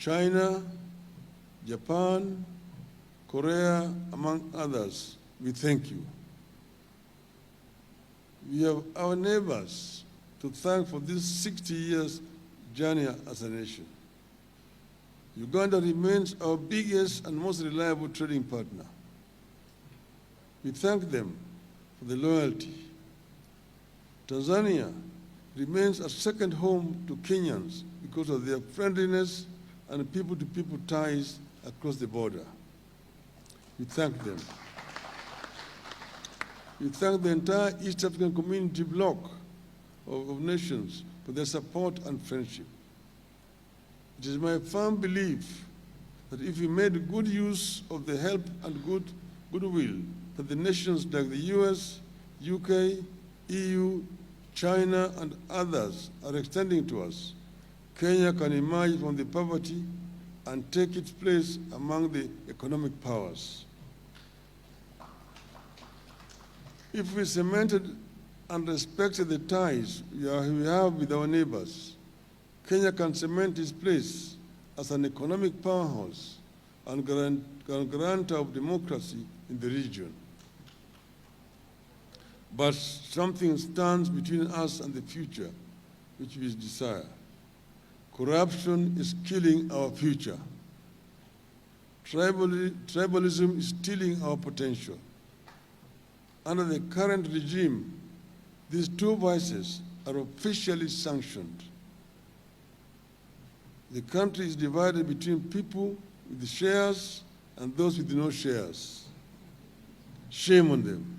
China, Japan, Korea, among others, we thank you. We have our neighbors to thank for this 60 years journey as a nation. Uganda remains our biggest and most reliable trading partner. We thank them for the loyalty. Tanzania remains a second home to Kenyans because of their friendliness and people-to-people ties across the border. We thank them. We thank the entire East African community bloc of nations for their support and friendship. It is my firm belief that if we made good use of the help and goodwill that the nations like the US, UK, EU, China, and others are extending to us, Kenya can emerge from the poverty and take its place among the economic powers. If we cemented and respected the ties we have with our neighbors, Kenya can cement its place as an economic powerhouse and guarantor of democracy in the region. But something stands between us and the future, which we desire. Corruption is killing our future. Tribalism is stealing our potential. Under the current regime, these two vices are officially sanctioned. The country is divided between people with shares and those with no shares. Shame on them.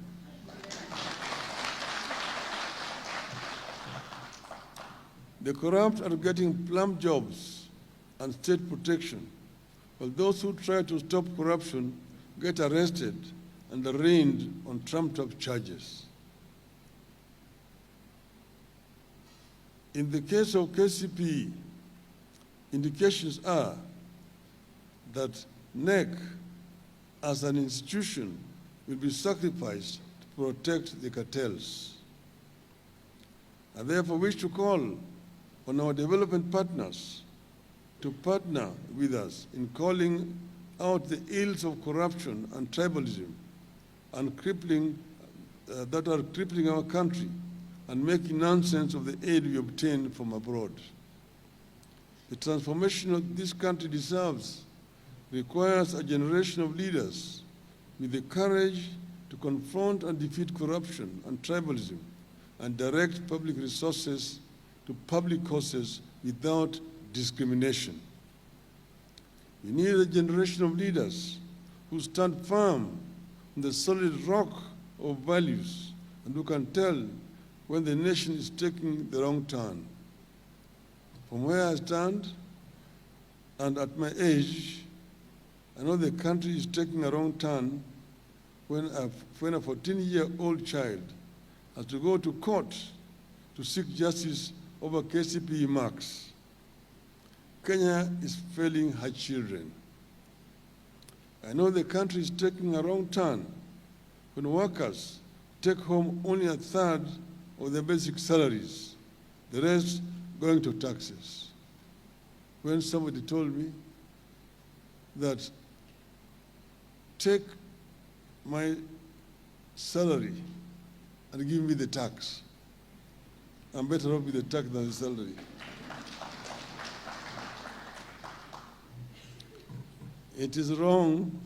The corrupt are getting plum jobs and state protection, while those who try to stop corruption get arrested and arraigned on trumped-up charges. In the case of KCP, indications are that NEC as an institution will be sacrificed to protect the cartels. I therefore wish to call on our development partners to partner with us in calling out the ills of corruption and tribalism and that are crippling our country and making nonsense of the aid we obtain from abroad. The transformation this country deserves requires a generation of leaders with the courage to confront and defeat corruption and tribalism and direct public resources to public causes without discrimination. We need a generation of leaders who stand firm on the solid rock of values and who can tell when the nation is taking the wrong turn. From where I stand and at my age, I know the country is taking a wrong turn when a 14-year-old child has to go to court to seek justice over KCPE marks. Kenya is failing her children. I know the country is taking a wrong turn when workers take home only a third of their basic salaries, the rest going to taxes. When somebody told me that take my salary and give me the tax, I'm better off with the tax than the salary. It is wrong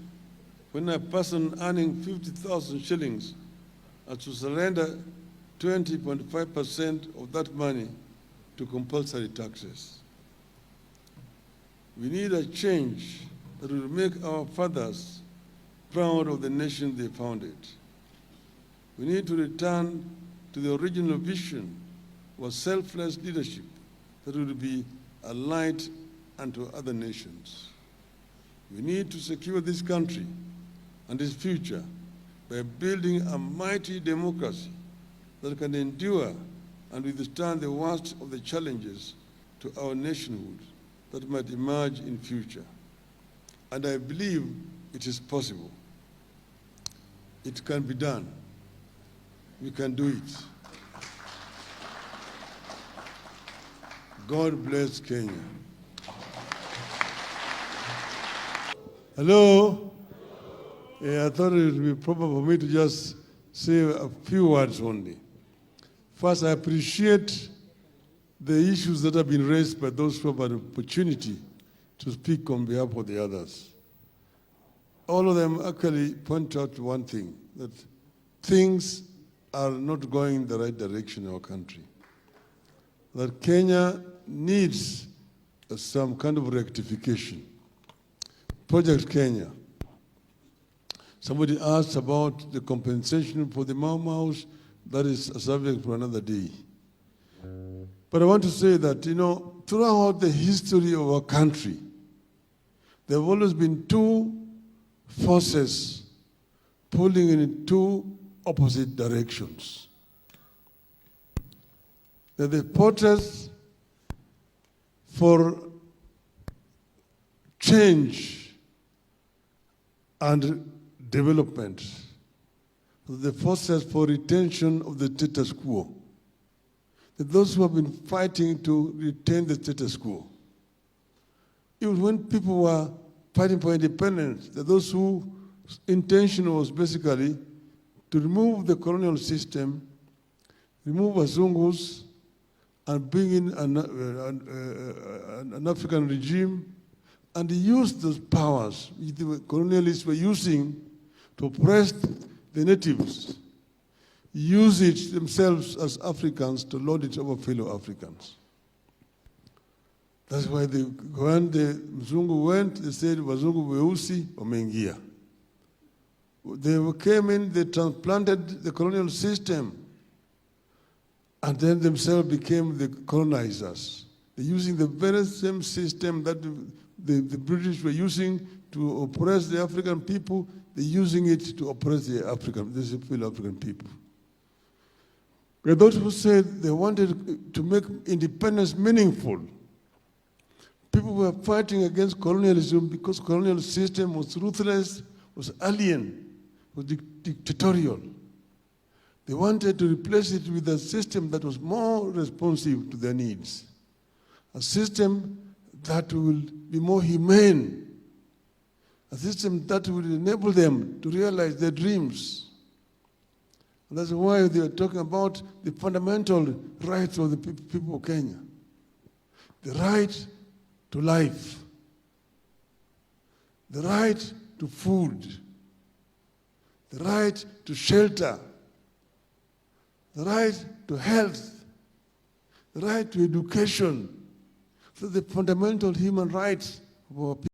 when a person earning 50,000 shillings has to surrender 20.5% of that money to compulsory taxes. We need a change that will make our fathers proud of the nation they founded. We need to return to the original vision of selfless leadership that will be a light unto other nations. We need to secure this country and its future by building a mighty democracy that can endure and withstand the worst of the challenges to our nationhood that might emerge in future. And I believe it is possible. It can be done. We can do it. God bless Kenya. Hello? Yeah, I thought it would be proper for me to just say a few words only. First, I appreciate the issues that have been raised by those who have an opportunity to speak on behalf of the others. All of them actually point out to one thing, that things are not going in the right direction in our country. That Kenya needs some kind of rectification. Project Kenya. Somebody asked about the compensation for the Mau Maus. That is a subject for another day. But I want to say that, throughout the history of our country, there have always been two forces pulling in two opposite directions. There are the protests for change and development, the forces for retention of the status quo. Those who have been fighting to retain the status quo. Even when people were fighting for independence, those whose intention was basically to remove the colonial system, remove Wazungus, and bring in an African regime, and use those powers which the colonialists were using to oppress the natives, use it themselves as Africans to lord it over fellow Africans. That's why when the Mzungu went, they said, Wazungu weusi wameingia. They came in, they transplanted the colonial system, and then themselves became the colonizers. They're using the very same system that the British were using to oppress the African people. They're using it to oppress the fellow African people. There are those who said they wanted to make independence meaningful. People were fighting against colonialism because colonial system was ruthless, was alien, was dictatorial. They wanted to replace it with a system that was more responsive to their needs, a system that will be more humane, a system that will enable them to realize their dreams. And that's why they are talking about the fundamental rights of the people of Kenya. The right to life, the right to food, the right to shelter, the right to health, the right to education. So the fundamental human rights of our people.